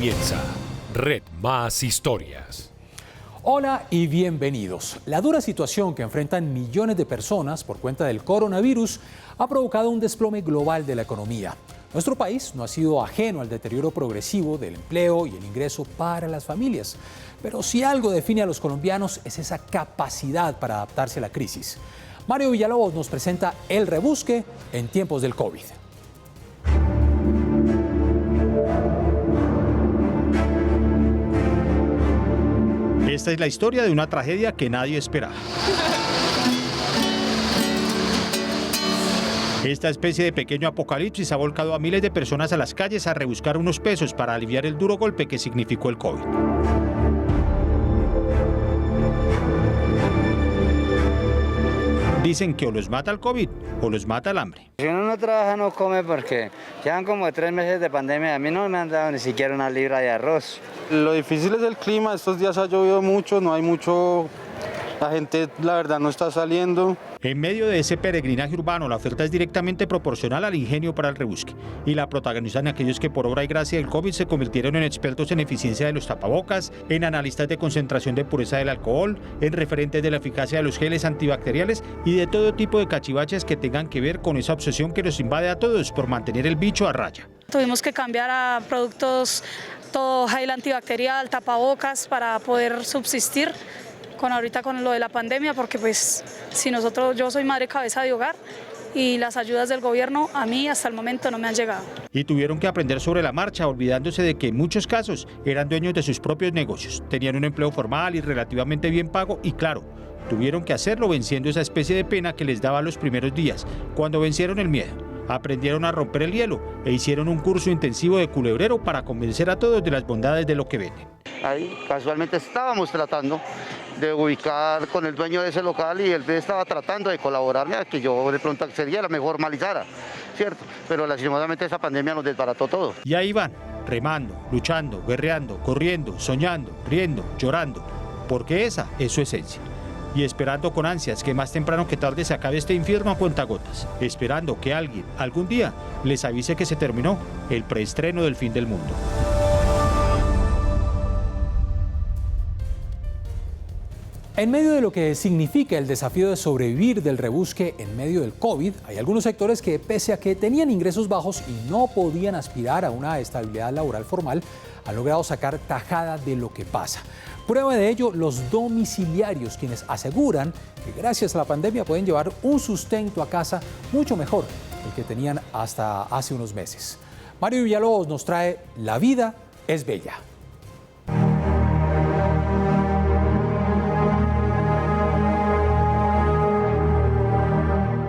comienza Red Más Historias. Hola y bienvenidos. La dura situación que enfrentan millones de personas por cuenta del coronavirus ha provocado un desplome global de la economía. Nuestro país no ha sido ajeno al deterioro progresivo del empleo y el ingreso para las familias. Pero si algo define a los colombianos es esa capacidad para adaptarse a la crisis. Mario Villalobos nos presenta el rebusque en tiempos del COVID. Esta es la historia de una tragedia que nadie esperaba. Esta especie de pequeño apocalipsis ha volcado a miles de personas a las calles a rebuscar unos pesos para aliviar el duro golpe que significó el COVID. Dicen que o los mata el COVID o los mata el hambre. Si uno no trabaja no come porque llevan como 3 meses de pandemia, a mí no me han dado ni siquiera una libra de arroz. Lo difícil es el clima, estos días ha llovido mucho, no hay mucho, la gente la verdad no está saliendo. En medio de ese peregrinaje urbano, la oferta es directamente proporcional al ingenio para el rebusque y la protagonizan aquellos que por obra y gracia del COVID se convirtieron en expertos en eficiencia de los tapabocas, en analistas de concentración de pureza del alcohol, en referentes de la eficacia de los geles antibacteriales y de todo tipo de cachivaches que tengan que ver con esa obsesión que nos invade a todos por mantener el bicho a raya. Tuvimos que cambiar a productos todo gel antibacterial, tapabocas para poder subsistir ahorita con lo de la pandemia, porque pues si yo soy madre cabeza de hogar y las ayudas del gobierno a mí hasta el momento no me han llegado. Y tuvieron que aprender sobre la marcha, olvidándose de que en muchos casos eran dueños de sus propios negocios, tenían un empleo formal y relativamente bien pago y claro, tuvieron que hacerlo venciendo esa especie de pena que les daba los primeros días, cuando vencieron el miedo. Aprendieron a romper el hielo e hicieron un curso intensivo de culebrero para convencer a todos de las bondades de lo que venden. Ahí casualmente estábamos tratando de ubicar con el dueño de ese local y él estaba tratando de colaborarme a que yo de pronto accediera, me formalizara, ¿cierto? Pero lastimosamente esa pandemia nos desbarató todo. Y ahí van, remando, luchando, guerreando, corriendo, soñando, riendo, llorando, porque esa es su esencia. Y esperando con ansias que más temprano que tarde se acabe este infierno a cuentagotas, esperando que alguien, algún día, les avise que se terminó el preestreno del fin del mundo. En medio de lo que significa el desafío de sobrevivir del rebusque en medio del COVID, hay algunos sectores que, pese a que tenían ingresos bajos y no podían aspirar a una estabilidad laboral formal, han logrado sacar tajada de lo que pasa. Prueba de ello, los domiciliarios, quienes aseguran que gracias a la pandemia pueden llevar un sustento a casa mucho mejor del que tenían hasta hace unos meses. Mario Villalobos nos trae La vida es bella.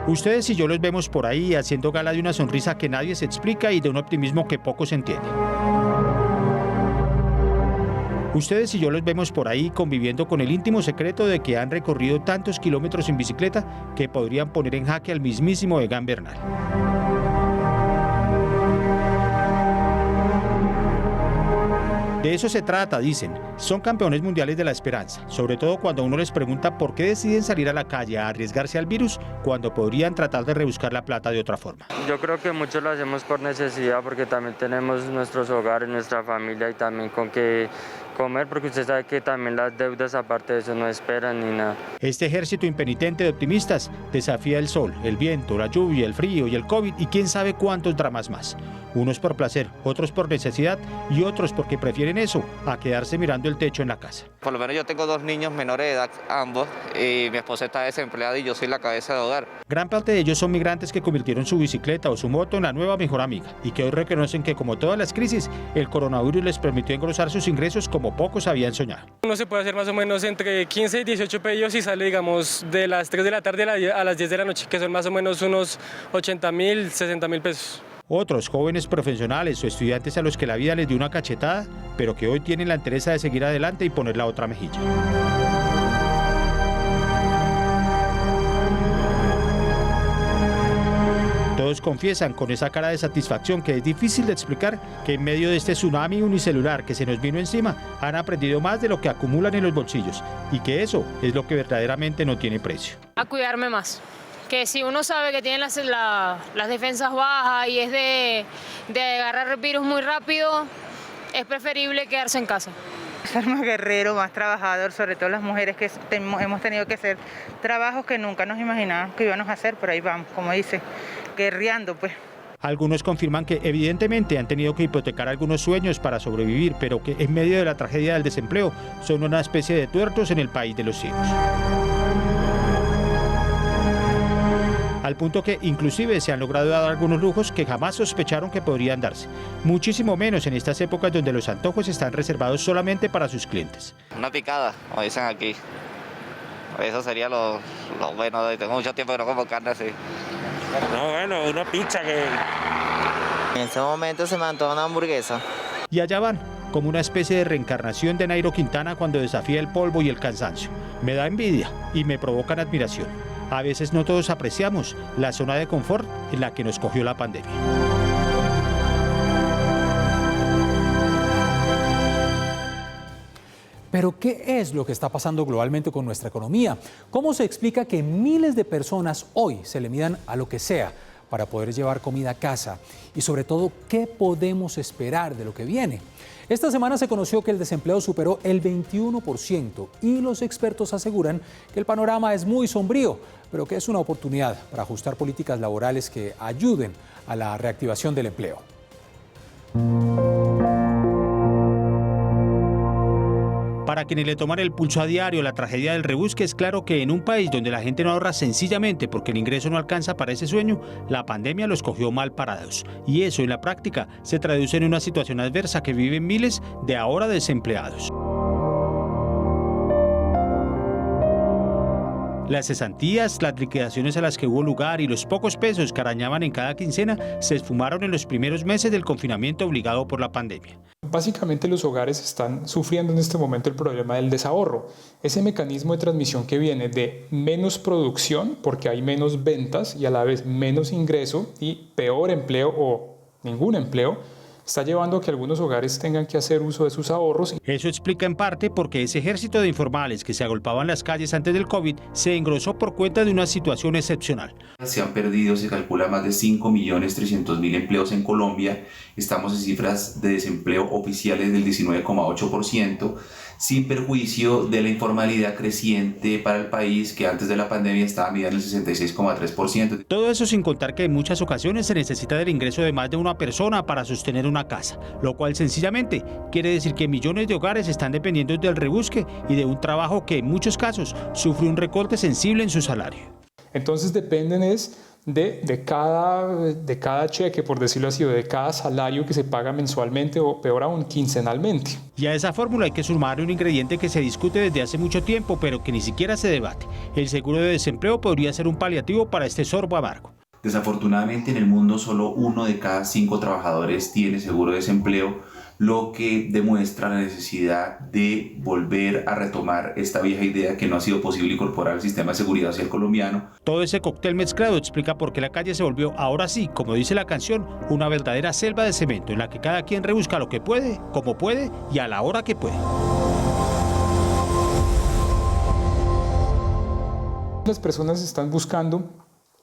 Ustedes y yo los vemos por ahí haciendo gala de una sonrisa que nadie se explica y de un optimismo que poco se entiende. Ustedes y yo los vemos por ahí conviviendo con el íntimo secreto de que han recorrido tantos kilómetros en bicicleta que podrían poner en jaque al mismísimo Egan Bernal. De eso se trata, dicen. Son campeones mundiales de la esperanza, sobre todo cuando uno les pregunta por qué deciden salir a la calle a arriesgarse al virus cuando podrían tratar de rebuscar la plata de otra forma. Yo creo que muchos lo hacemos por necesidad porque también tenemos nuestros hogares, nuestra familia y también con qué comer, porque usted sabe que también las deudas aparte de eso no esperan ni nada. Este ejército impenitente de optimistas desafía el sol, el viento, la lluvia, el frío y el COVID y quién sabe cuántos dramas más. Unos por placer, otros por necesidad y otros porque prefieren eso a quedarse mirando el techo en la casa. Por lo menos yo tengo 2 niños menores de edad, ambos, y mi esposa está desempleada y yo soy la cabeza de hogar. Gran parte de ellos son migrantes que convirtieron su bicicleta o su moto en la nueva mejor amiga y que hoy reconocen que como todas las crisis, el coronavirus les permitió engrosar sus ingresos como pocos habían soñado. Uno se puede hacer más o menos entre 15 y 18 pedidos y sale, digamos, de las 3 de la tarde a las 10 de la noche, que son más o menos unos 80.000, 60.000 pesos. Otros jóvenes profesionales o estudiantes a los que la vida les dio una cachetada, pero que hoy tienen la entereza de seguir adelante y poner la otra mejilla. Todos confiesan con esa cara de satisfacción que es difícil de explicar que en medio de este tsunami unicelular que se nos vino encima han aprendido más de lo que acumulan en los bolsillos y que eso es lo que verdaderamente no tiene precio. A cuidarme más. Que si uno sabe que tiene las defensas bajas y es de agarrar el virus muy rápido, es preferible quedarse en casa. Ser más guerrero, más trabajador, sobre todo las mujeres que hemos tenido que hacer trabajos que nunca nos imaginábamos que íbamos a hacer, pero ahí vamos, como dice, guerreando pues. Algunos confirman que evidentemente han tenido que hipotecar algunos sueños para sobrevivir, pero que en medio de la tragedia del desempleo son una especie de tuertos en el país de los ciegos. Al punto que inclusive se han logrado dar algunos lujos que jamás sospecharon que podrían darse. Muchísimo menos en estas épocas donde los antojos están reservados solamente para sus clientes. Una picada, como dicen aquí. Eso sería lo bueno. Tengo mucho tiempo que no como carne así. No, bueno, una pizza que... En ese momento se me antoja una hamburguesa. Y allá van, como una especie de reencarnación de Nairo Quintana cuando desafía el polvo y el cansancio. Me da envidia y me provocan admiración. A veces no todos apreciamos la zona de confort en la que nos cogió la pandemia. Pero, ¿qué es lo que está pasando globalmente con nuestra economía? ¿Cómo se explica que miles de personas hoy se le midan a lo que sea para poder llevar comida a casa? Y sobre todo, ¿qué podemos esperar de lo que viene? Esta semana se conoció que el desempleo superó el 21% y los expertos aseguran que el panorama es muy sombrío, pero que es una oportunidad para ajustar políticas laborales que ayuden a la reactivación del empleo. Para quienes le toman el pulso a diario la tragedia del rebusque, es claro que en un país donde la gente no ahorra sencillamente porque el ingreso no alcanza para ese sueño, la pandemia los cogió mal parados. Y eso en la práctica se traduce en una situación adversa que viven miles de ahora desempleados. Las cesantías, las liquidaciones a las que hubo lugar y los pocos pesos que arañaban en cada quincena se esfumaron en los primeros meses del confinamiento obligado por la pandemia. Básicamente los hogares están sufriendo en este momento el problema del desahorro, ese mecanismo de transmisión que viene de menos producción porque hay menos ventas y a la vez menos ingreso y peor empleo o ningún empleo, está llevando a que algunos hogares tengan que hacer uso de sus ahorros. Eso explica en parte por qué ese ejército de informales que se agolpaban las calles antes del COVID se engrosó por cuenta de una situación excepcional. Se han perdido, se calcula, más de 5.300.000 empleos en Colombia. Estamos en cifras de desempleo oficiales del 19,8%, sin perjuicio de la informalidad creciente para el país, que antes de la pandemia estaba medida en el 66,3%. Todo eso sin contar que en muchas ocasiones se necesita del ingreso de más de una persona para sostener una casa, lo cual sencillamente quiere decir que millones de hogares están dependiendo del rebusque y de un trabajo que en muchos casos sufre un recorte sensible en su salario. Entonces dependen de cada cheque, por decirlo así, o de cada salario que se paga mensualmente o peor aún quincenalmente. Y a esa fórmula hay que sumar un ingrediente que se discute desde hace mucho tiempo, pero que ni siquiera se debate. El seguro de desempleo podría ser un paliativo para este sorbo amargo. Desafortunadamente en el mundo solo 1 de cada 5 trabajadores tiene seguro de desempleo, lo que demuestra la necesidad de volver a retomar esta vieja idea que no ha sido posible incorporar al sistema de seguridad social colombiano. Todo ese cóctel mezclado explica por qué la calle se volvió, ahora sí, como dice la canción, una verdadera selva de cemento en la que cada quien rebusca lo que puede, como puede y a la hora que puede. Las personas están buscando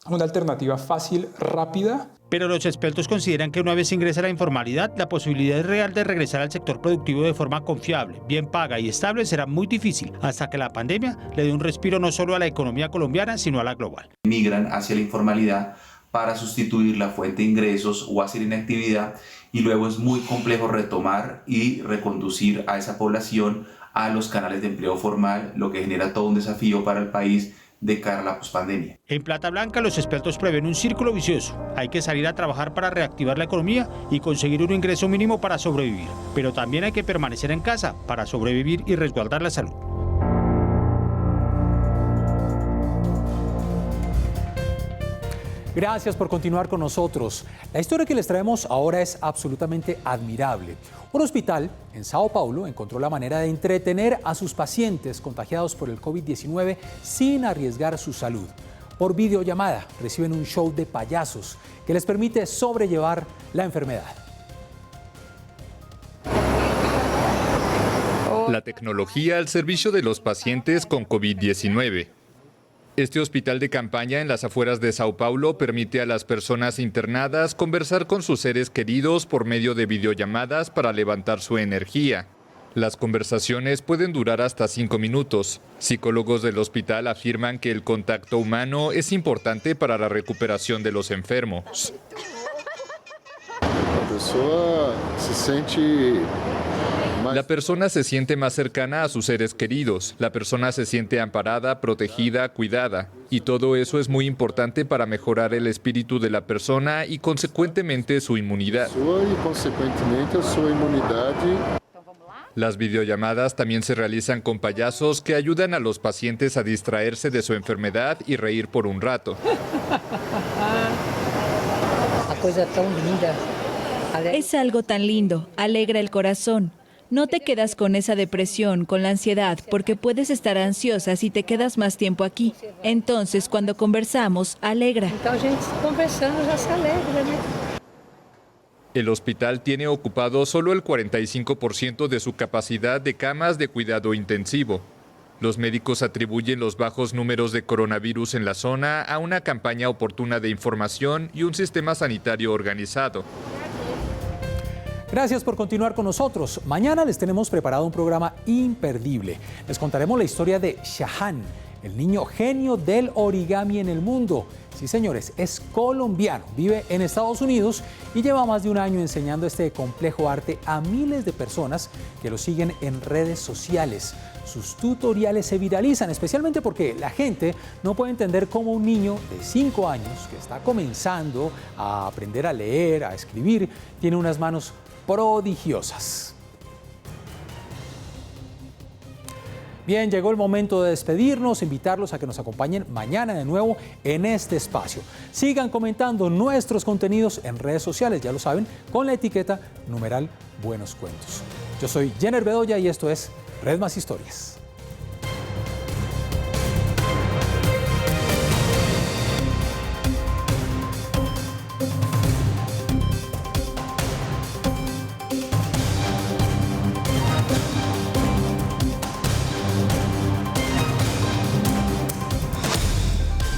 una alternativa fácil, rápida. Pero los expertos consideran que una vez ingresa a la informalidad, la posibilidad real de regresar al sector productivo de forma confiable, bien paga y estable será muy difícil, hasta que la pandemia le dé un respiro no solo a la economía colombiana, sino a la global. Migran hacia la informalidad para sustituir la fuente de ingresos o hacer inactividad, y luego es muy complejo retomar y reconducir a esa población a los canales de empleo formal, lo que genera todo un desafío para el país de cara a la pospandemia. En Plata Blanca los expertos prevén un círculo vicioso. Hay que salir a trabajar para reactivar la economía y conseguir un ingreso mínimo para sobrevivir, pero también hay que permanecer en casa para sobrevivir y resguardar la salud. Gracias por continuar con nosotros. La historia que les traemos ahora es absolutamente admirable. Un hospital en Sao Paulo encontró la manera de entretener a sus pacientes contagiados por el COVID-19 sin arriesgar su salud. Por videollamada reciben un show de payasos que les permite sobrellevar la enfermedad. La tecnología al servicio de los pacientes con COVID-19. Este hospital de campaña en las afueras de Sao Paulo permite a las personas internadas conversar con sus seres queridos por medio de videollamadas para levantar su energía. Las conversaciones pueden durar hasta 5 minutos. Psicólogos del hospital afirman que el contacto humano es importante para la recuperación de los enfermos. La persona se siente más cercana a sus seres queridos, la persona se siente amparada, protegida, cuidada. Y todo eso es muy importante para mejorar el espíritu de la persona y consecuentemente su inmunidad. Las videollamadas también se realizan con payasos que ayudan a los pacientes a distraerse de su enfermedad y reír por un rato. Es algo tan lindo, alegra el corazón. No te quedas con esa depresión, con la ansiedad, porque puedes estar ansiosa si te quedas más tiempo aquí. Entonces, cuando conversamos, alegra. El hospital tiene ocupado solo el 45% de su capacidad de camas de cuidado intensivo. Los médicos atribuyen los bajos números de coronavirus en la zona a una campaña oportuna de información y un sistema sanitario organizado. Gracias por continuar con nosotros. Mañana les tenemos preparado un programa imperdible. Les contaremos la historia de Shahan, el niño genio del origami en el mundo. Sí, señores, es colombiano, vive en Estados Unidos y lleva más de un año enseñando este complejo arte a miles de personas que lo siguen en redes sociales. Sus tutoriales se viralizan, especialmente porque la gente no puede entender cómo un niño de 5 años que está comenzando a aprender a leer, a escribir, tiene unas manos prodigiosas. Bien, llegó el momento de despedirnos, invitarlos a que nos acompañen mañana de nuevo en este espacio. Sigan comentando nuestros contenidos en redes sociales, ya lo saben, con la etiqueta #Buenos Cuentos. Yo soy Jenner Bedoya y esto es Red Más Historias.